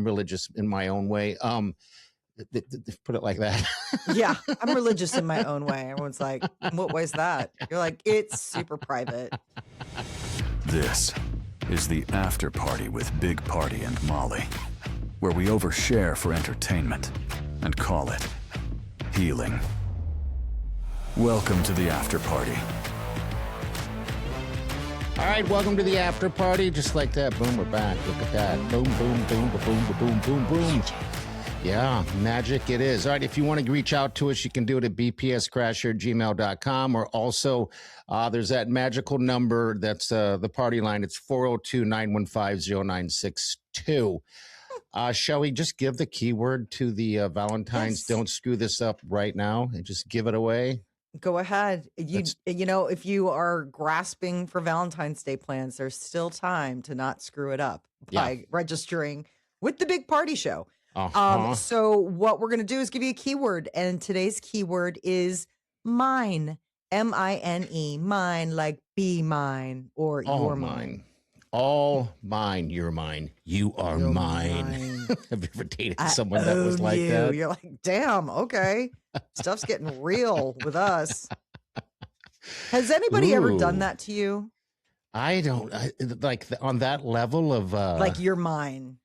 religious in my own way. Put it like that. Yeah, I'm religious in my own way. Everyone's like, what way is that? You're like, it's super private. This is the After Party with Big Party and Molly, where we overshare for entertainment and call it healing. Welcome to the After Party. All right, welcome to the After Party. Just like that, boom, we're back. Look at that. Boom, boom, boom, boom, boom, boom, boom. Yeah, magic it is. All right, if you want to reach out to us, you can do it at bpscrasher@gmail.com, or also there's that magical number that's the party line. It's 402-915-0962. Shall we just give the keyword to the Valentines? Yes. Don't screw this up right now and just give it away. Go ahead. You know, if you are grasping for Valentine's Day plans, there's still time to not screw it up by registering with the Big Party Show. So what we're going to do is give you a keyword, and today's keyword is mine. M-I-N-E, mine, like be mine or your mine. All mine, you're mine. You are mine. Have you ever dated someone that was like that? You're like, damn, okay. Stuff's getting real with us. Has anybody ever done that to you? I don't. Like on that level of... like you're mine.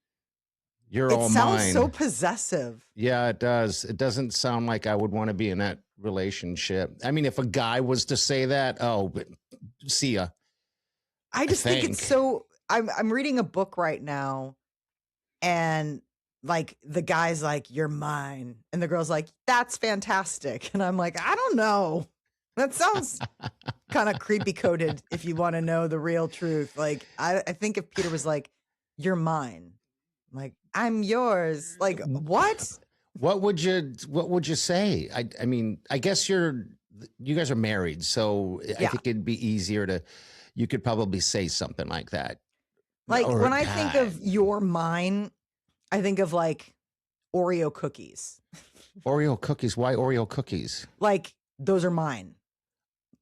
You're all mine. It sounds so possessive. Yeah, it does. It doesn't sound like I would want to be in that relationship. I mean, if a guy was to say that, but see ya. I just think it's so. I'm reading a book right now, and like the guy's like, "You're mine," and the girl's like, "That's fantastic," and I'm like, I don't know. That sounds kind of creepy coded. If you want to know the real truth, like I think if Peter was like, "You're mine," I'm like, I'm yours. Like what? What would you say? I mean, I guess you guys are married, so I think it'd be easier to. You could probably say something like that. Like when I think of your mine, I think of like Oreo cookies. Oreo cookies? Why Oreo cookies? Like those are mine.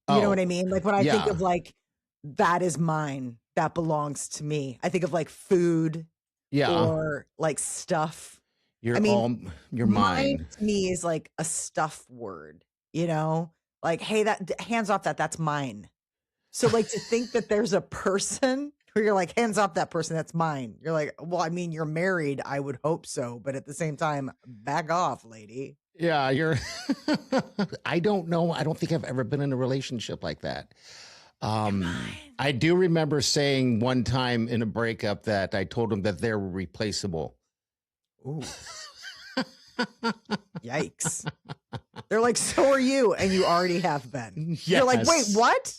You know what I mean? Like when I think of like, that is mine, that belongs to me. I think of like food or like stuff. You're mine. Mine to me is like a stuff word, you know? Like, hey, hands off that's mine. So like to think that there's a person where you're like, hands off that person, that's mine. You're like, well, I mean, you're married. I would hope so. But at the same time, back off, lady. Yeah, I don't know. I don't think I've ever been in a relationship like that. I do remember saying one time in a breakup that I told them that they're replaceable. Ooh. Yikes. They're like, so are you. And you already have been. Yes. You're like, wait, what?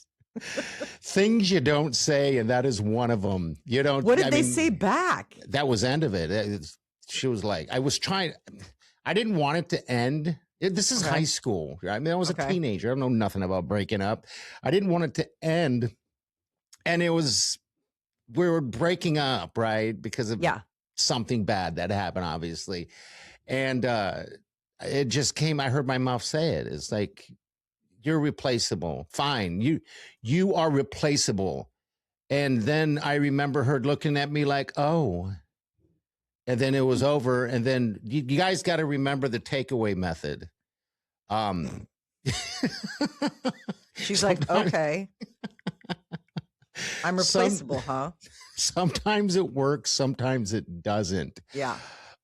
Things you don't say, and that is one of them. You don't. What did they say back? That was the end of it. She was like, I didn't want it to end. This is high school. I mean, I was a teenager. I don't know nothing about breaking up. I didn't want it to end. And we were breaking up, right? Because of something bad that happened, obviously. And it just came, I heard my mouth say it. It's like, you're replaceable. Fine. You are replaceable. And then I remember her looking at me like, oh. And then it was over. And then you guys got to remember the takeaway method. She's like, okay. I'm replaceable, huh? Sometimes it works. Sometimes it doesn't. Yeah.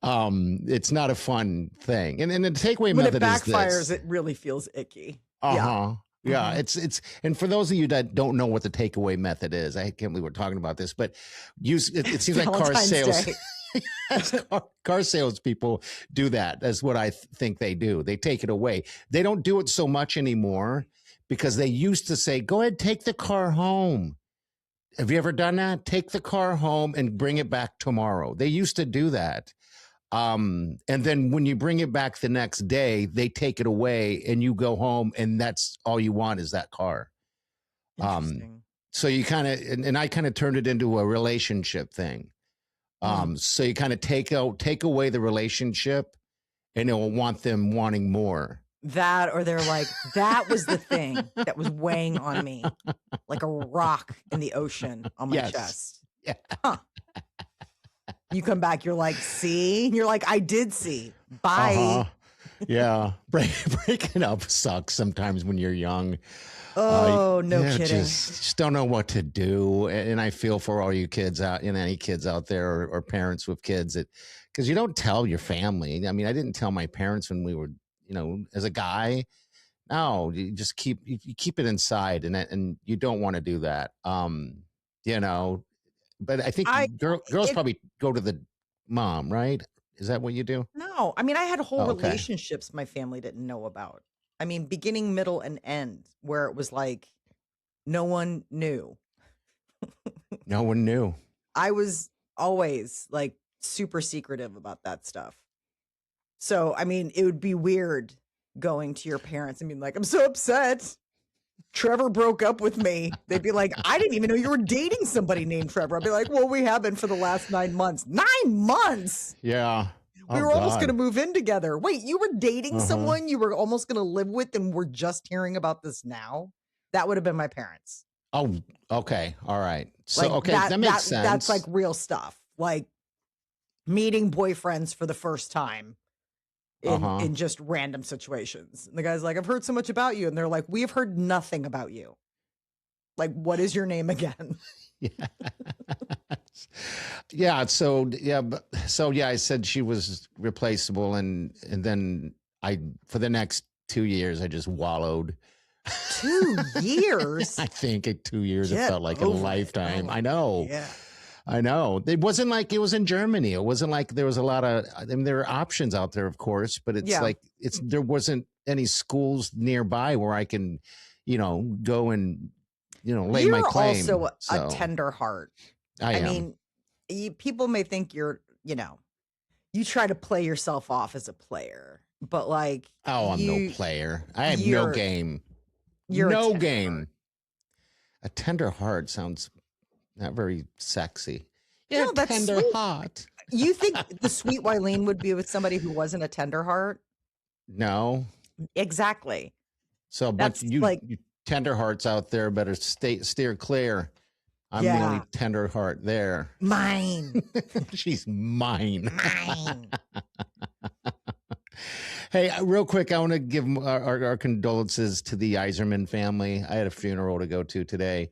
It's not a fun thing. And the takeaway method is this. When it backfires, it really feels icky. Yeah. It's and for those of you that don't know what the takeaway method is, I can't believe we're talking about this, but it seems like car sales. Car salespeople do that. That's what I think they do. They take it away. They don't do it so much anymore because they used to say, go ahead, take the car home. Have you ever done that? Take the car home and bring it back tomorrow. They used to do that. And then when you bring it back the next day, they take it away and you go home and that's all you want is that car. So you kind of, and I kind of turned it into a relationship thing. So you kind of take away the relationship and it will want them wanting more. That, or they're like, that was the thing that was weighing on me like a rock in the ocean on my chest. Yeah. Huh. You come back, you're like, see? And you're like, I did see. Bye. Yeah. Breaking up sucks sometimes when you're young. Oh, no kidding. Just don't know what to do. And I feel for all you kids any kids out there or parents with kids because you don't tell your family. I mean, I didn't tell my parents when we were, as a guy. No, you just keep it inside and you don't want to do that. But I think girls probably go to the mom, right? Is that what you do? No, I mean, I had whole relationships my family didn't know about. I mean, beginning, middle, and end, where it was like, no one knew. No one knew. I was always like super secretive about that stuff. So, I mean, it would be weird going to your parents and being like, I'm so upset. Trevor broke up with me. They'd be like, I didn't even know you were dating somebody named Trevor. I'd be like, well, we have been for the last 9 months. 9 months? Yeah. We were almost going to move in together. Wait, you were dating someone you were almost going to live with and we're just hearing about this now? That would have been my parents. Oh, okay. All right. So, that makes sense. That's like real stuff. Like meeting boyfriends for the first time. In just random situations. And the guy's like, I've heard so much about you. And they're like, we've heard nothing about you. Like, what is your name again? Yeah. So I said she was replaceable. And then for the next 2 years, I just wallowed. 2 years? I think 2 years, it felt like a lifetime. I know. Yeah. I know. It wasn't like it was in Germany. It wasn't like there was a lot of, I mean, there are options out there, of course, but there wasn't any schools nearby where I can, go and, lay my claim. You're also a tender heart. I mean, people may think you're, you try to play yourself off as a player, but like. Oh, I'm no player. I have no game. You're no game. A tender heart sounds not very sexy. Yeah, that's tender sweet. heart. You think the sweet Wileen would be with somebody who wasn't a tender heart? No. Exactly. So, but you tender hearts out there better steer clear. I'm the only tender heart there. Mine. She's mine. Mine. Hey, real quick, I want to give our condolences to the Iserman family. I had a funeral to go to today,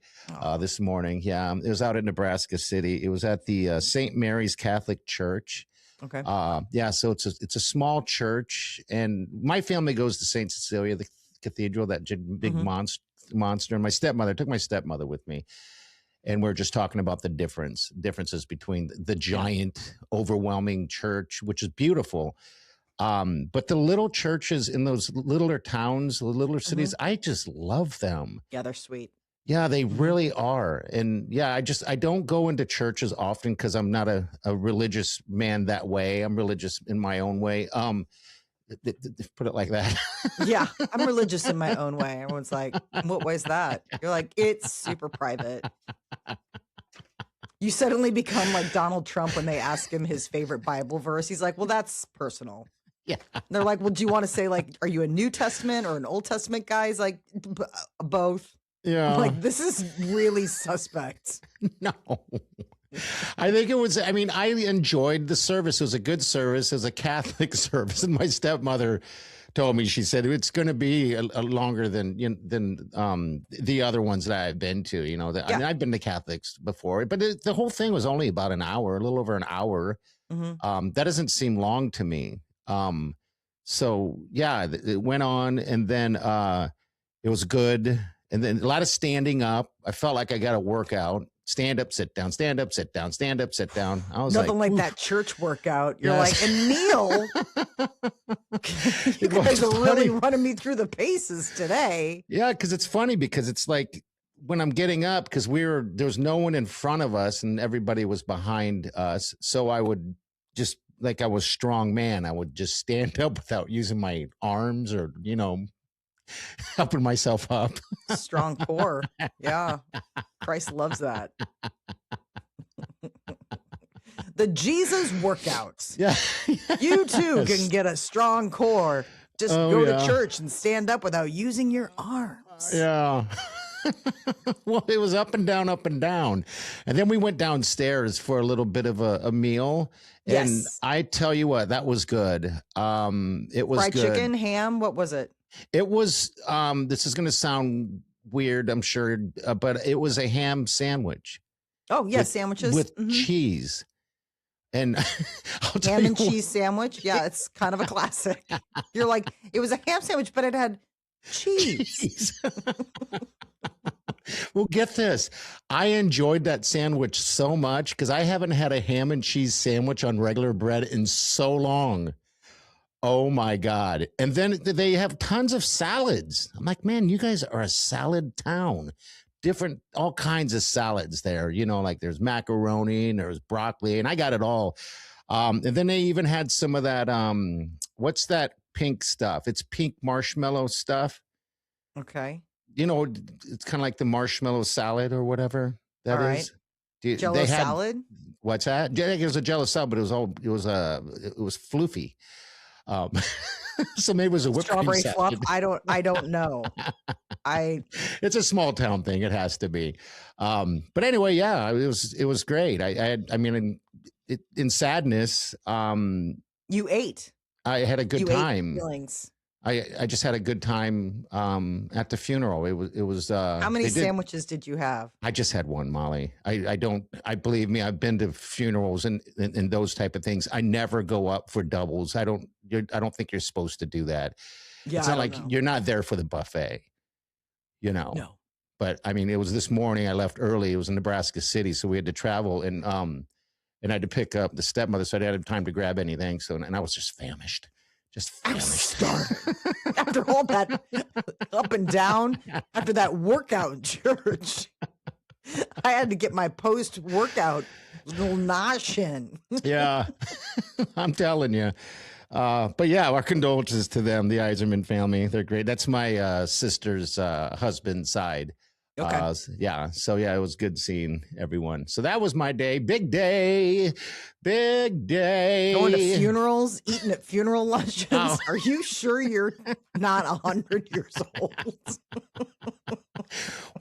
this morning. Yeah, it was out at Nebraska City. It was at the St. Mary's Catholic Church. Okay. So it's a small church, and my family goes to St. Cecilia, the cathedral, that big monster. And I took my stepmother with me. And we're just talking about the differences between the giant, overwhelming church, which is beautiful. But the little churches in those littler towns, the littler cities, I just love them. Yeah, they're sweet. Yeah, they really are. And yeah, I don't go into churches often because I'm not a religious man that way. I'm religious in my own way. Put it like that. Yeah, I'm religious in my own way. Everyone's like, what way is that? You're like, it's super private. You suddenly become like Donald Trump when they ask him his favorite Bible verse. He's like, well, that's personal. Yeah. And they're like, well, do you want to say like, are you a New Testament or an Old Testament guy? He's like, both. Yeah. I'm like, this is really suspect. No. I think I enjoyed the service. It was a good service. It was a Catholic service. And my stepmother told me, she said, it's going to be a longer than the other ones that I've been to, I mean, I've been to Catholics before, but the whole thing was only about an hour, a little over an hour. That doesn't seem long to me. So yeah, it went on, and then it was good. And then a lot of standing up. I felt like I got a workout. Stand up, sit down, stand up, sit down, stand up, sit down. I was nothing like that church workout. You're like, and Neil, you guys are really running me through the paces today. Yeah, because it's funny because it's like when I'm getting up, because there was no one in front of us and everybody was behind us. So I would just, like I was strong man, I would just stand up without using my arms or, helping myself up. Strong core. Yeah. Christ loves that. The Jesus workouts. Yeah. You too can get a strong core. Just go to church and stand up without using your arms. Yeah. Well, it was up and down, up and down. And then we went downstairs for a little bit of a meal. And Yes. I tell you what, that was good. It was Fried good. chicken, ham. What was it? It was, this is going to sound weird, I'm sure, but it was a ham sandwich. Oh, yes, with, sandwiches. with cheese. And I'll tell ham you and cheese sandwich. Yeah, it's kind of a classic. You're like, it was a ham sandwich, but it had cheese. Well, get this. I enjoyed that sandwich so much because I haven't had a ham and cheese sandwich on regular bread in so long. Oh my God. And then they have tons of salads. I'm like, man, you guys are a salad town. Different, all kinds of salads there. You know, like there's macaroni and there's broccoli, and I got it all. And then they even had some of that, what's that pink stuff? It's pink marshmallow stuff. Okay. You know, it's kind of like the marshmallow salad or whatever that All is. right. Jello salad? What's that? Yeah, it was a Jello salad, but it was floofy. So maybe it was a whipped cream Strawberry salad. fluff. I don't know. It's a small town thing. It has to be. But anyway, yeah, it was great. I mean, in sadness, you ate. I had a good time. Ate feelings. I just had a good time at the funeral. It was How many sandwiches did you have? I just had one, Molly. I believe me, I've been to funerals and those type of things. I never go up for doubles. I don't think you're supposed to do that. Yeah, it's not like you're not there for the buffet, you know. No. But I mean, it was this morning. I left early. It was in Nebraska City, so we had to travel and I had to pick up the stepmother, so I didn't have time to grab anything. So and I was just famished. I'm starving. After all that up and down, after that workout in church, I had to get my post-workout little nosh in. Yeah, I'm telling you. But yeah, our condolences to them, the Eiserman family. They're great. That's my sister's husband's side. Okay. Yeah. So yeah, it was good seeing everyone. So that was my day. Big day. Big day. Going to funerals, eating at funeral luncheons. Oh. Are you sure you're not 100 years old?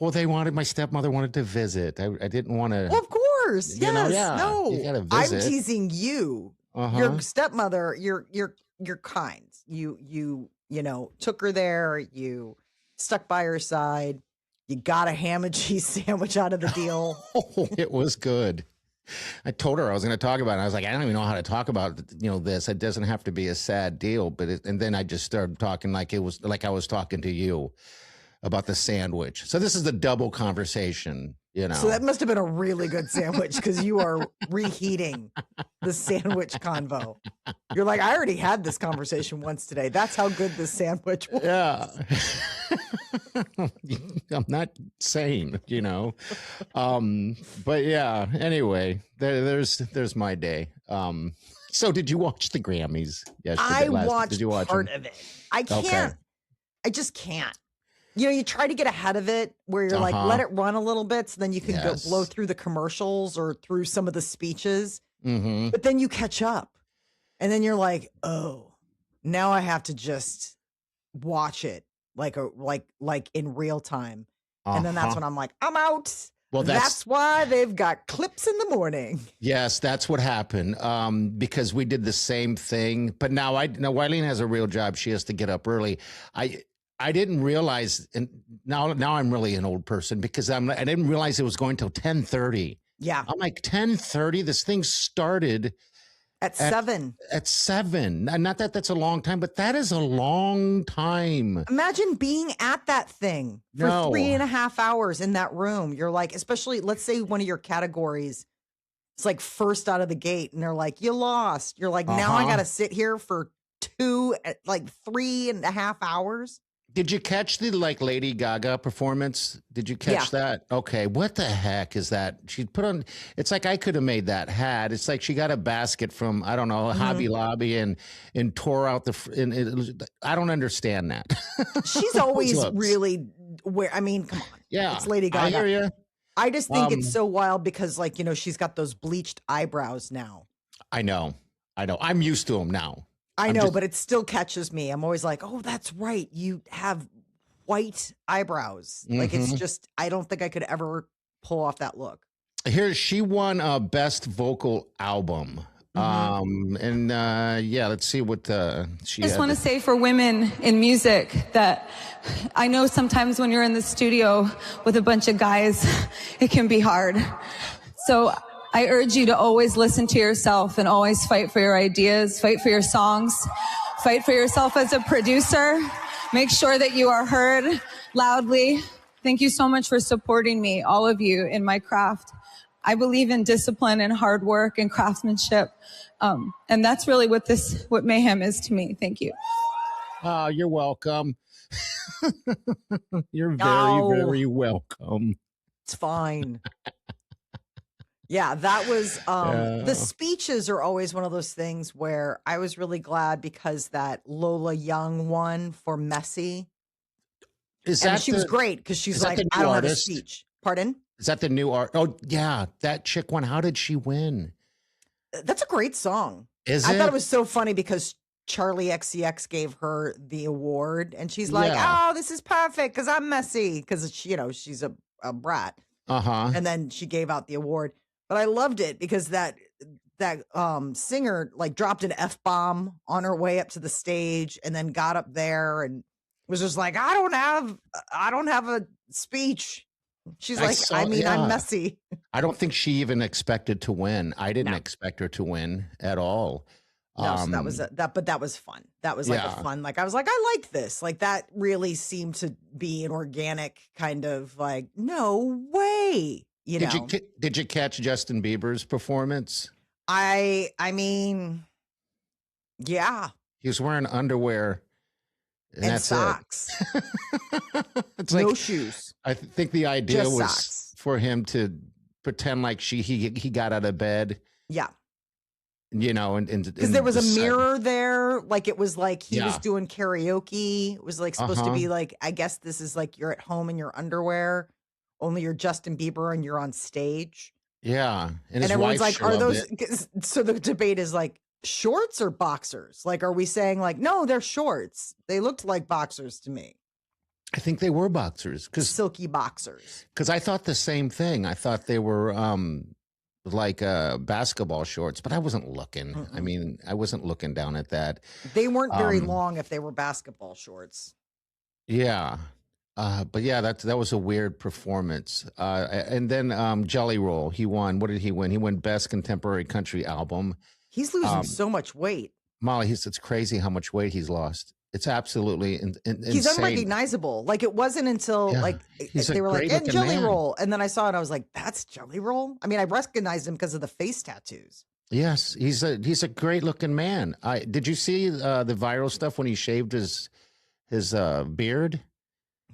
Well, my stepmother wanted to visit. I didn't want to. Well, of course. You know, Yes. yeah, No. you gotta I'm visit. teasing you. Uh-huh. Your stepmother, you're kind. You took her there. You stuck by her side. You got a ham and cheese sandwich out of the deal. Oh, it was good. I told her I was going to talk about it. I was like, I don't even know how to talk about, this. It doesn't have to be a sad deal. And then I just started talking like I was talking to you about the sandwich. So this is the double conversation, So that must have been a really good sandwich because you are reheating the sandwich convo. You're like, I already had this conversation once today. That's how good this sandwich was. Yeah. I'm not sane, but yeah, anyway, there's my day. So did you watch the Grammys yesterday? I watched did you watch part them? of it. I can't. Okay. I just can't. You try to get ahead of it where you're like, let it run a little bit so then you can go blow through the commercials or through some of the speeches. Mm-hmm. But then you catch up and then you're like, oh, now I have to just watch it like in real time. And then that's when I'm like, I'm out. Well, that's why they've got clips in the morning. Yes, that's what happened. Because we did the same thing. But now Wileen has a real job. She has to get up early. I didn't realize, and now I'm really an old person because I didn't realize it was going till 10:30. Yeah. I'm like 10:30. This thing started at 7. At 7. Not that that's a long time, but that is a long time. Imagine being at that thing for 3.5 hours in that room. You're like, especially, let's say one of your categories, it's like first out of the gate, and they're like, you lost. You're like, now I got to sit here for 3.5 hours. Did you catch the Lady Gaga performance? Did you catch that? Okay. What the heck is that? She put on, it's like I could have made that hat. It's like she got a basket from, I don't know, Hobby Lobby and tore out I don't understand that. She's always really come on. Yeah. It's Lady Gaga. I hear you. I just think it's so wild because she's got those bleached eyebrows now. I know. I'm used to them now. I know, but it still catches me. I'm always like, oh, that's right. You have white eyebrows. Like it's just, I don't think I could ever pull off that look. Here, she won Best Vocal Album. Let's see what she I just want to say for women in music that I know sometimes when you're in the studio with a bunch of guys, it can be hard. So I urge you to always listen to yourself and always fight for your ideas, fight for your songs, fight for yourself as a producer. Make sure that you are heard loudly. Thank you so much for supporting me, all of you, in my craft. I believe in discipline and hard work and craftsmanship. And that's really what Mayhem is to me. Thank you. Oh, you're welcome. You're very welcome. It's fine. Yeah, that was, the speeches are always one of those things where I was really glad because that Lola Young won for Messy. She was great because she's like, I don't have a speech. Pardon? Is that the new art? Oh, yeah. That chick won. How did she win? That's a great song. I thought it was so funny because Charlie XCX gave her the award and she's like, oh, this is perfect because I'm messy. Because, she's a brat. And then she gave out the award. But I loved it because that singer like dropped an F-bomb on her way up to the stage and then got up there and was just like, I don't have a speech. She's I'm messy. I don't think she even expected to win. I didn't expect her to win at all. No, so that was but that was fun. That was like a fun, like I was like, I like this. Like that really seemed to be an organic kind of like, no way. Did you catch Justin Bieber's performance? I mean, yeah. He was wearing underwear and that's socks. It's no shoes. I think the idea Just was socks. for him to pretend like he got out of bed. Yeah. And because there was a mirror there, like it was like he was doing karaoke. It was like supposed to be like, I guess this is like you're at home in your underwear, only you're Justin Bieber and you're on stage. Yeah, and everyone's like, are those? So the debate is like shorts or boxers? Like, are we saying like, no, they're shorts? They looked like boxers to me. I think they were boxers silky boxers. Because I thought the same thing. I thought they were like basketball shorts, but I wasn't looking. I mean, I wasn't looking down at that. They weren't very long if they were basketball shorts. Yeah. But yeah, that was a weird performance. And then Jelly Roll, he won. What did he win? He won Best Contemporary Country Album. He's losing so much weight. Molly, it's crazy how much weight he's lost. It's absolutely insane. He's unrecognizable. Like it wasn't until they were like, and Jelly Roll. And then I saw it. I was like, that's Jelly Roll. I mean, I recognized him because of the face tattoos. Yes. He's a great looking man. Did you see the viral stuff when he shaved his beard?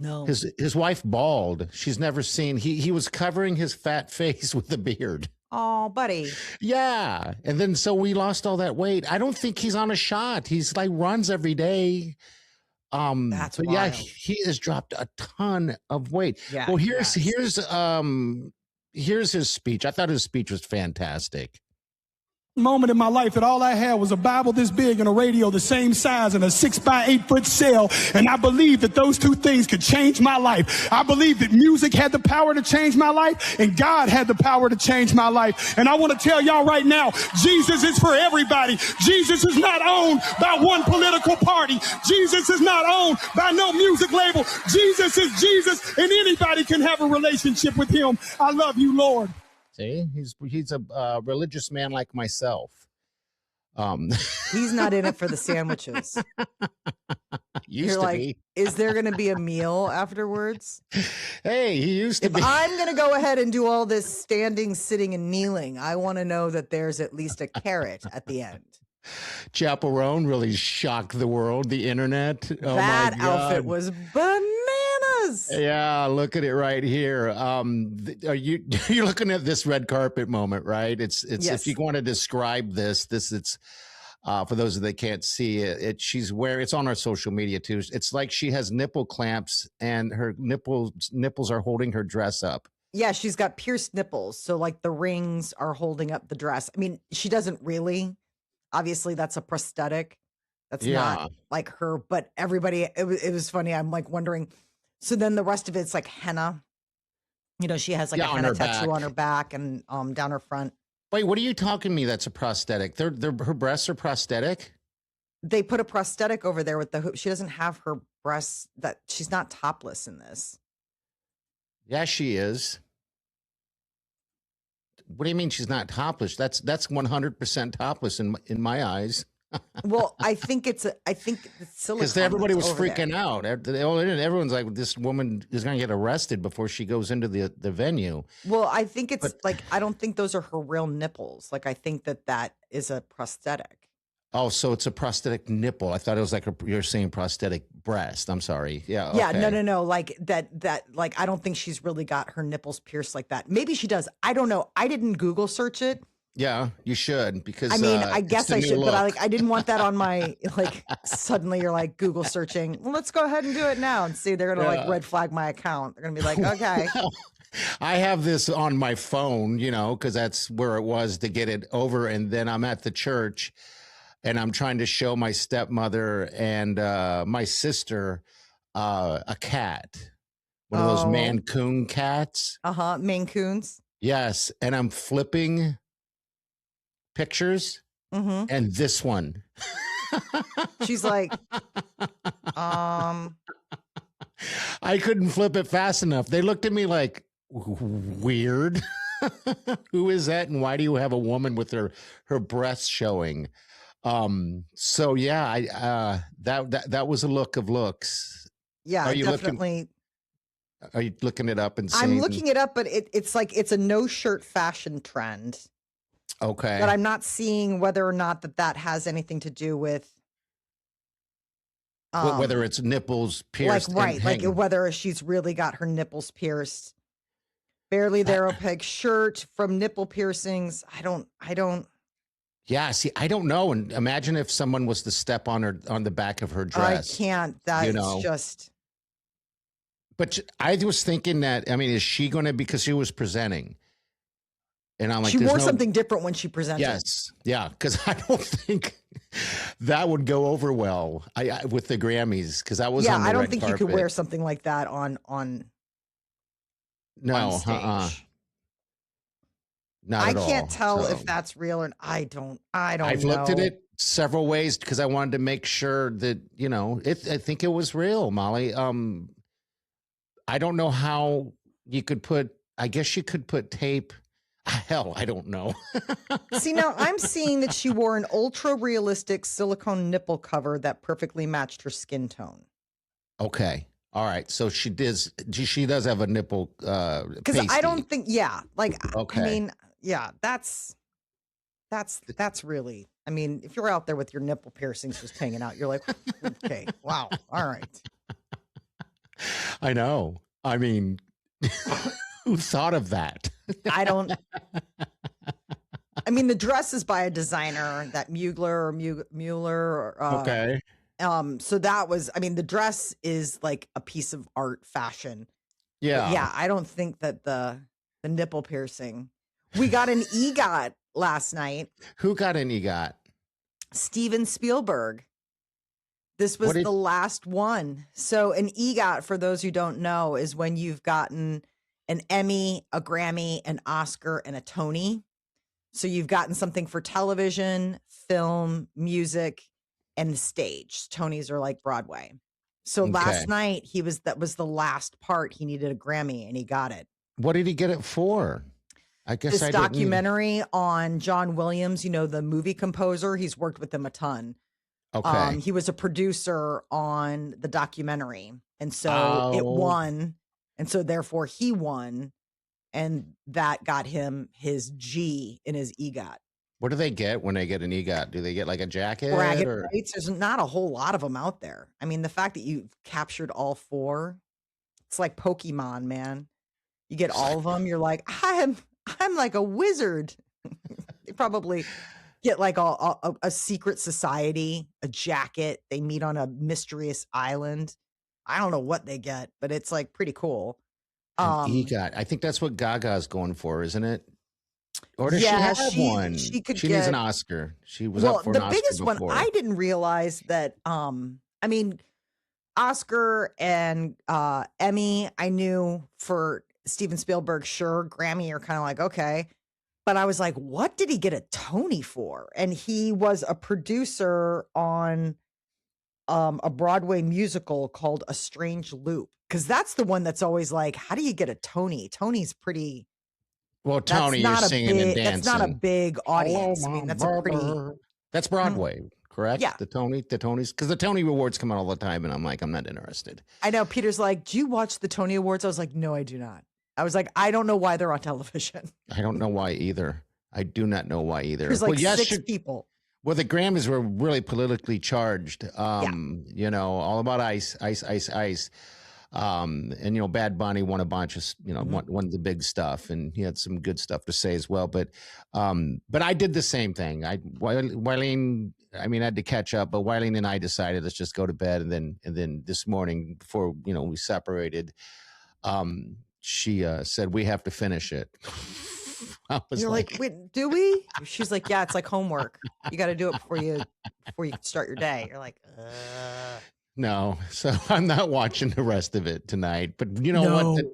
No. His wife bald. She's never seen. He was covering his fat face with a beard. Oh, buddy. Yeah. And then so we lost all that weight. I don't think he's on a shot. He's like runs every day. That's wild. Yeah, he has dropped a ton of weight. Yeah. Well, here's his speech. I thought his speech was fantastic. Moment in my life that all I had was a Bible this big and a radio the same size and a 6x8 foot cell, and I believed that those two things could change my life. I believed that music had the power to change my life and God had the power to change my life. And I want to tell y'all right now, Jesus is for everybody. Jesus is not owned by one political party. Jesus is not owned by no music label. Jesus is Jesus, and anybody can have a relationship with him. I love you, Lord. See, he's a religious man like myself. He's not in it for the sandwiches. You're like, is there going to be a meal afterwards? Hey, he used to be. If I'm going to go ahead and do all this standing, sitting, and kneeling, I want to know that there's at least a carrot at the end. Chaperone really shocked the world, the internet. Oh that my God. Outfit was bananas. Yeah, look at it right here. You're looking at this red carpet moment, right? It's yes. If you want to describe this it's for those that can't see it, it's on our social media too. It's like she has nipple clamps and her nipples are holding her dress up. Yeah, she's got pierced nipples, so like the rings are holding up the dress. I mean, she doesn't really. Obviously, that's a prosthetic. That's not like her, but everybody, it was funny. I'm like wondering, So then the rest of it's like henna. She has like a henna tattoo on her back and down her front. Wait, what are you talking to me? That's a prosthetic. Her breasts are prosthetic? They put a prosthetic over there with the hoop. She doesn't have her breasts. That she's not topless in this. Yeah, she is. What do you mean she's not topless? That's 100% topless in my eyes. Well, I think it's silicone. Because everybody was freaking out. Everyone's like, this woman is going to get arrested before she goes into the venue. Well, I think it's I don't think those are her real nipples. Like, I think that is a prosthetic. Oh, so it's a prosthetic nipple. I thought it was like you're saying prosthetic breast. I'm sorry. Yeah. Yeah. Okay. No. Like that. Like, I don't think she's really got her nipples pierced like that. Maybe she does. I don't know. I didn't Google search it. Yeah, you should, because I guess I should, but I didn't want that on my suddenly you're like Google searching. Well, let's go ahead and do it now and see. They're gonna red flag my account. They're gonna be like, okay. I have this on my phone, because that's where it was to get it over, and then I'm at the church, and I'm trying to show my stepmother and my sister a cat, one of those Maine Coon cats. Maine Coons. Yes, and I'm flipping pictures, and this one. She's like, I couldn't flip it fast enough. They looked at me like, weird. Who is that, and why do you have a woman with her breasts showing? So yeah, that was a look of looks. Yeah, definitely. Are you looking it up and seeing? I'm looking it up, but it's like it's a no shirt fashion trend. Okay. But I'm not seeing whether or not that has anything to do with whether it's nipples pierced. Like whether she's really got her nipples pierced. Barely there, opaque shirt from nipple piercings. I don't. Yeah, see, I don't know. And imagine if someone was to step on the back of her dress. I can't. That's just. But I was thinking that, is she going to, because she was presenting. And I'm like, she wore something different when she presented. Yes. Yeah. Because I don't think that would go over well with the Grammys. Because I was on the I don't red think carpet. you could wear something like that on stage. Not at all. I can't tell if that's real or I don't I've know. looked at it several ways because I wanted to make sure that, I think it was real, Molly. I don't know how you could I guess you could put tape. Hell, I don't know. See, now I'm seeing that she wore an ultra realistic silicone nipple cover that perfectly matched her skin tone. Okay. All right. So she does have a nipple. Because I don't think, okay. That's really, if you're out there with your nipple piercings just hanging out, you're like, okay, wow. All right. I know. Who thought of that? I don't. The dress is by a designer, that Mueller. Okay. So that was. The dress is like a piece of art, fashion. Yeah. But yeah. I don't think that the nipple piercing. We got an EGOT last night. Who got an EGOT? Steven Spielberg. This was the last one. So an EGOT, for those who don't know, is when you've gotten an Emmy, a Grammy, an Oscar, and a Tony. So you've gotten something for television, film, music, and the stage. Tonys are like Broadway. So last night that was the last part. He needed a Grammy and he got it. What did he get it for? I guess this documentary on John Williams, the movie composer. He's worked with him a ton. Okay. He was a producer on the documentary. And so it won. And so therefore he won. And that got him his G in his EGOT. What do they get when they get an EGOT? Do they get like a jacket? Bragging rights. There's not a whole lot of them out there. The fact that you've captured all four, it's like Pokemon, man. You get all of them. You're like, I'm like a wizard. They probably get like a secret society, a jacket. They meet on a mysterious island. I don't know what they get, but it's like pretty cool. EGOT. I think that's what Gaga is going for, isn't it? Or does she have one? She needs an Oscar. She was up for an Oscar the biggest before. one. I didn't realize that. I Oscar and Emmy, I knew for Steven Spielberg, sure. Grammy, you're kind of like, okay. But I was like, what did he get a Tony for? And he was a producer on a Broadway musical called A Strange Loop. Because that's the one that's always like, how do you get a Tony? Tony's pretty... Well, Tony, you're singing and dancing. That's not a big audience. I mean, that's a pretty... That's Broadway, correct? Yeah. The Tonys. Because the Tony Awards come out all the time, and I'm like, I'm not interested. I know. Peter's like, do you watch the Tony Awards? I was like, no, I do not. I was like, I don't know why they're on television. I don't know why either. I do not know why either. There's like six people. Well, the Grammys were really politically charged. Yeah. You know, all about ice. And, you know, Bad Bunny won a bunch of, you know, one of the big stuff, and he had some good stuff to say as well. But I did the same thing. Wileen, I mean, I had to catch up, but Wileen and I decided let's just go to bed. And then this morning before, you know, we separated, she said, we have to finish it. You're like, wait, do we? She's like, yeah, it's like homework. You got to do it before you start your day. You're like, No, so I'm not watching the rest of it tonight. But you know what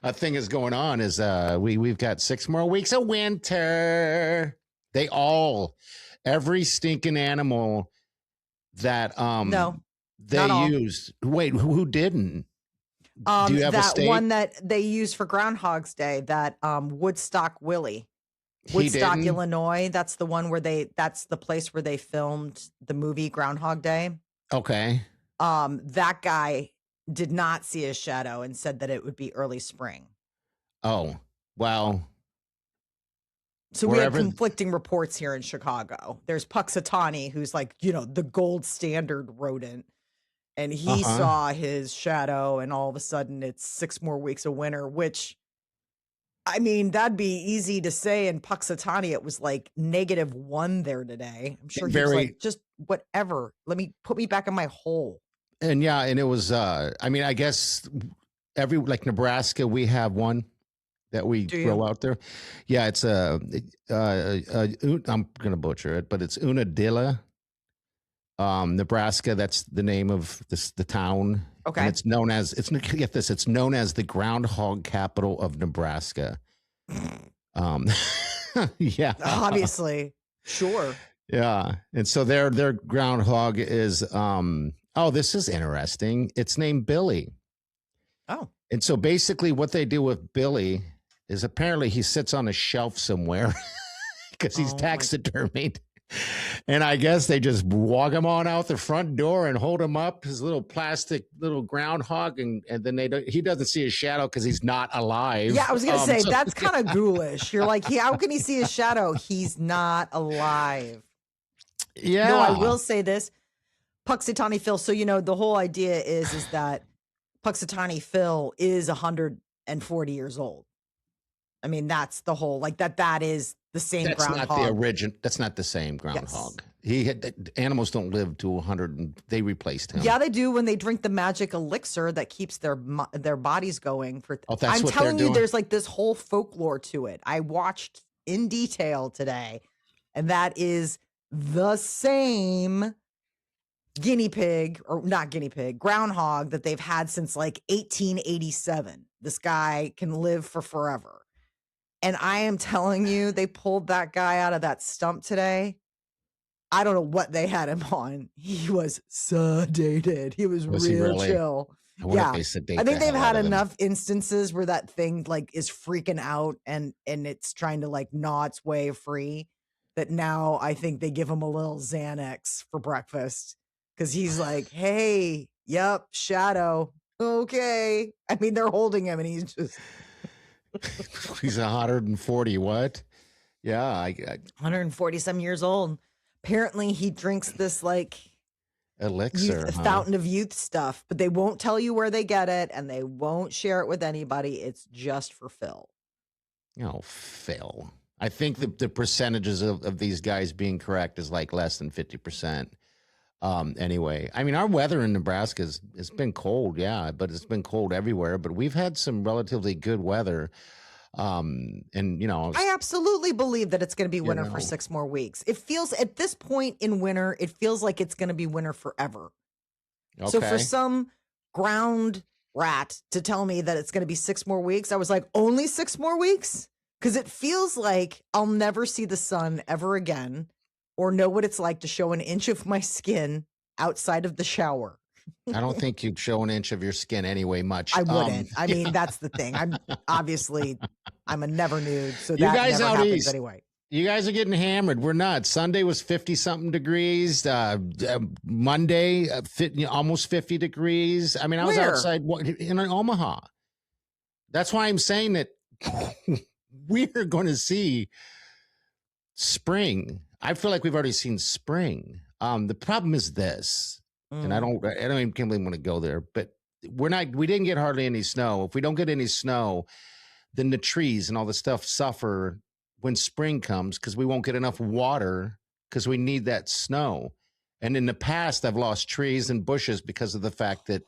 the thing is going on is we've got 6 more weeks of winter. Every stinking animal that they used. Wait, who didn't? Do you have that one that they used for Groundhog's Day, that Woodstock Willie. Woodstock, Illinois. That's the one where that's the place where they filmed the movie Groundhog Day. Okay. That guy did not see his shadow and said that it would be early spring. Oh, wow. So we had conflicting reports here in Chicago. There's Puxatawny, who's like, you know, the gold standard rodent. And he saw his shadow, and all of a sudden it's 6 more weeks of winter, which, I mean, that'd be easy to say. In Puxatawny, it was like -1 there today. I'm sure he was like, just whatever. Put me back in my hole. And yeah, and it was, I mean, I guess like Nebraska, we have one that we throw out there. Yeah, it's I'm going to butcher it, but it's Unadilla. Nebraska, that's the name of the town. Okay. And it's known as the Groundhog capital of Nebraska. Yeah. Obviously. Sure. Yeah. And so their groundhog is this is interesting. It's named Billy. Oh. And so basically what they do with Billy is apparently he sits on a shelf somewhere because he's taxidermied. And I guess they just walk him on out the front door and hold him up, his little plastic little groundhog, and then he doesn't see his shadow because he's not alive. Yeah, I was gonna say that's kind of ghoulish. You're like, how can he see his shadow? He's not alive. Yeah. No, I will say this, Puxatawny Phil. So you know the whole idea is that Puxatawny Phil is 140 years old. I mean, that's the whole that is the same groundhog. That's not the original. That's not the same groundhog. Yes. Animals don't live to 100, and they replaced him. Yeah, they do when they drink the magic elixir that keeps their bodies going for. I'm telling you, there's like this whole folklore to it. I watched in detail today, and that is the same groundhog that they've had since like 1887. This guy can live for forever. And I am telling you, they pulled that guy out of that stump today. I don't know what they had him on. He was sedated. He was real chill. Yeah. I think they've had enough instances where that thing like is freaking out and it's trying to like gnaw its way free, that now I think they give him a little Xanax for breakfast because he's like, hey, yep, shadow. Okay. I mean, they're holding him and he's just... He's 140. What? Yeah, 140 some years old. Apparently, he drinks this like elixir, fountain of youth stuff, but they won't tell you where they get it, and they won't share it with anybody. It's just for Phil. Oh, Phil! I think the percentages of these guys being correct is like less than 50%. Anyway, I mean, our weather in Nebraska it's been cold, yeah, but it's been cold everywhere. But we've had some relatively good weather. And you know, I absolutely believe that it's going to be winter for 6 more weeks. It feels at this point in winter, it feels like it's going to be winter forever. Okay. So for some ground rat to tell me that it's going to be 6 more weeks, I was like, only 6 more weeks? Because it feels like I'll never see the sun ever again or know what it's like to show an inch of my skin outside of the shower. I don't think you'd show an inch of your skin anyway much. I wouldn't. I mean, that's the thing. I'm a never nude, so you that guys never out happens east, anyway. You guys are getting hammered. We're not. Sunday was 50-something degrees. Monday, almost 50 degrees. I mean, I was outside in Omaha. That's why I'm saying that we're going to see spring. I feel like we've already seen spring. The problem is this, and I don't even can't really want to go there, but we didn't get hardly any snow. If we don't get any snow, then the trees and all the stuff suffer when spring comes because we won't get enough water because we need that snow. And in the past, I've lost trees and bushes because of the fact that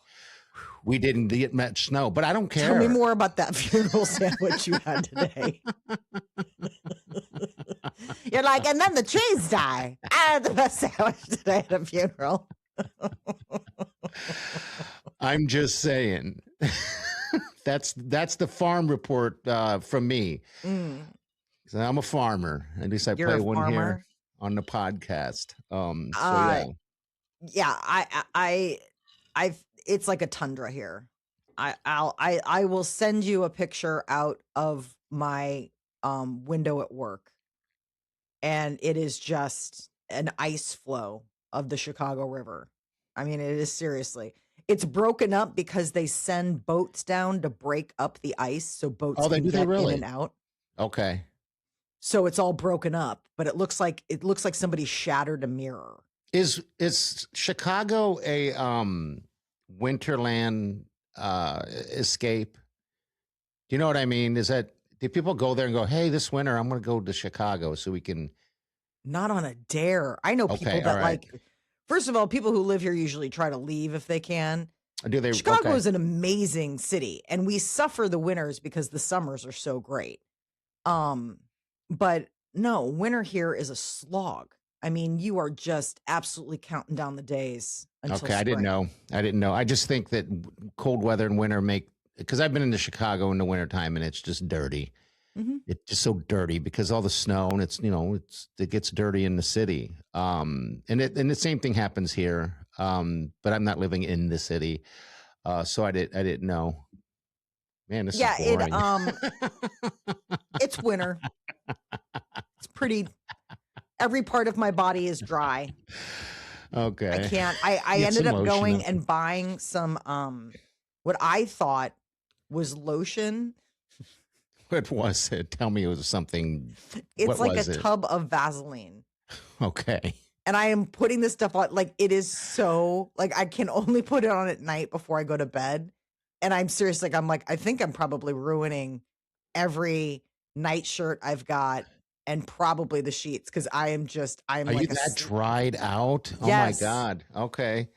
we didn't get much snow, but I don't care. Tell me more about that funeral sandwich you had today. You're like, and then the trees die. I had the best sandwich today at a funeral. I'm just saying. That's the farm report from me. So I'm a farmer. At least I play one here on the podcast. It's like a tundra here. I will send you a picture out of my window at work, and it is just an ice flow of the Chicago River. I mean, it is seriously. It's broken up because they send boats down to break up the ice so boats can get in and out. Okay. So it's all broken up, but it looks like somebody shattered a mirror. Is Chicago a winterland escape? Do you know what I mean? Do people go there and go, hey, this winter I'm going to go to Chicago so we can? Not on a dare. I know people that like. First of all, people who live here usually try to leave if they can. Do they? Chicago is an amazing city, and we suffer the winters because the summers are so great. But no, winter here is a slog. I mean, you are just absolutely counting down the days until spring. I didn't know. I just think that cold weather and winter because I've been into Chicago in the wintertime and it's just dirty. Mm-hmm. It's just so dirty because all the snow and it gets dirty in the city. And the same thing happens here. But I'm not living in the city. So I didn't know. Man, this is boring. It's winter. It's pretty. Every part of my body is dry. Okay. I can't. I ended up going and buying some what I thought was lotion. What was it? Tell me it was something. It's like a tub of Vaseline. Okay. And I am putting this stuff on. Like, it is so, like, I can only put it on at night before I go to bed. And I'm serious. Like, I think I'm probably ruining every nightshirt I've got and probably the sheets because Are you that dried out? Yes. Oh, my God. Okay.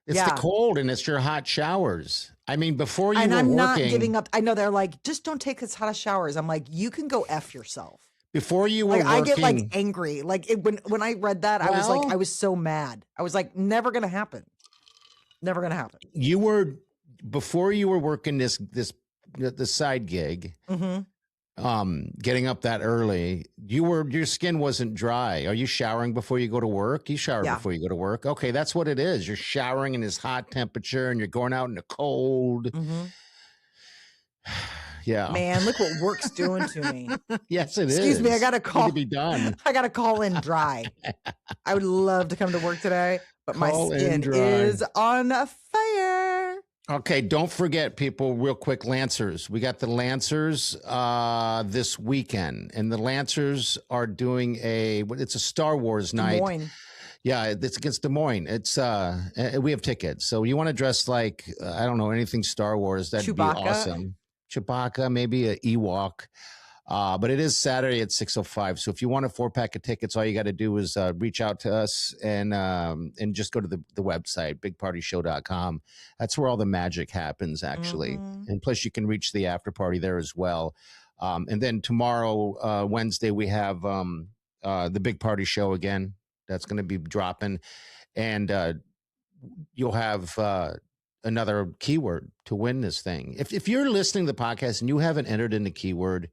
It's the cold and it's your hot showers. I mean, before you were working. And I'm not giving up. I know they're like, just don't take as hot of showers. I'm like, you can go F yourself. Before you were working. I get like angry. Like when I read that, I was so mad. I was like, never going to happen. Never going to happen. Before you were working this side gig, getting up that early, your skin wasn't dry. Are you showering before you go to work? You shower before you go to work. Okay, that's what it is. You're showering in this hot temperature and you're going out in the cold. Mm-hmm. Yeah, man, look what work's doing to me. Yes, it is. Excuse me, I got to call. To be done. I got to call in dry. I would love to come to work today, but my skin is on fire. Okay, don't forget, people, real quick, Lancers. We got the Lancers this weekend, and the Lancers are doing it's a Star Wars night. Des Moines. Yeah, it's against Des Moines. It's we have tickets, so you want to dress like I don't know, anything Star Wars. That'd be awesome. Chewbacca, maybe an Ewok. But it is Saturday at 6:05. So if you want a 4-pack of tickets, all you got to do is reach out to us and just go to the website, bigpartyshow.com. That's where all the magic happens, actually. Mm-hmm. And plus, you can reach the after party there as well. And then tomorrow, Wednesday, we have the Big Party Show again. That's going to be dropping. And you'll have another keyword to win this thing. If you're listening to the podcast and you haven't entered in the keyword,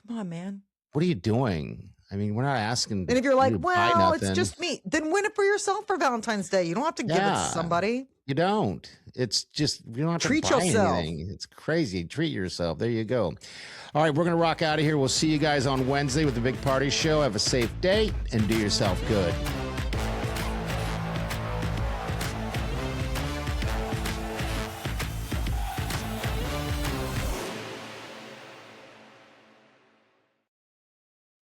come on, man. What are you doing? I mean, we're not asking. And if you're like, well, it's just me, then win it for yourself for Valentine's Day. You don't have to give it to somebody. You don't. It's just, you don't have to treat buy yourself. Anything. It's crazy. Treat yourself. There you go. All right, we're going to rock out of here. We'll see you guys on Wednesday with the Big Party Show. Have a safe day and do yourself good.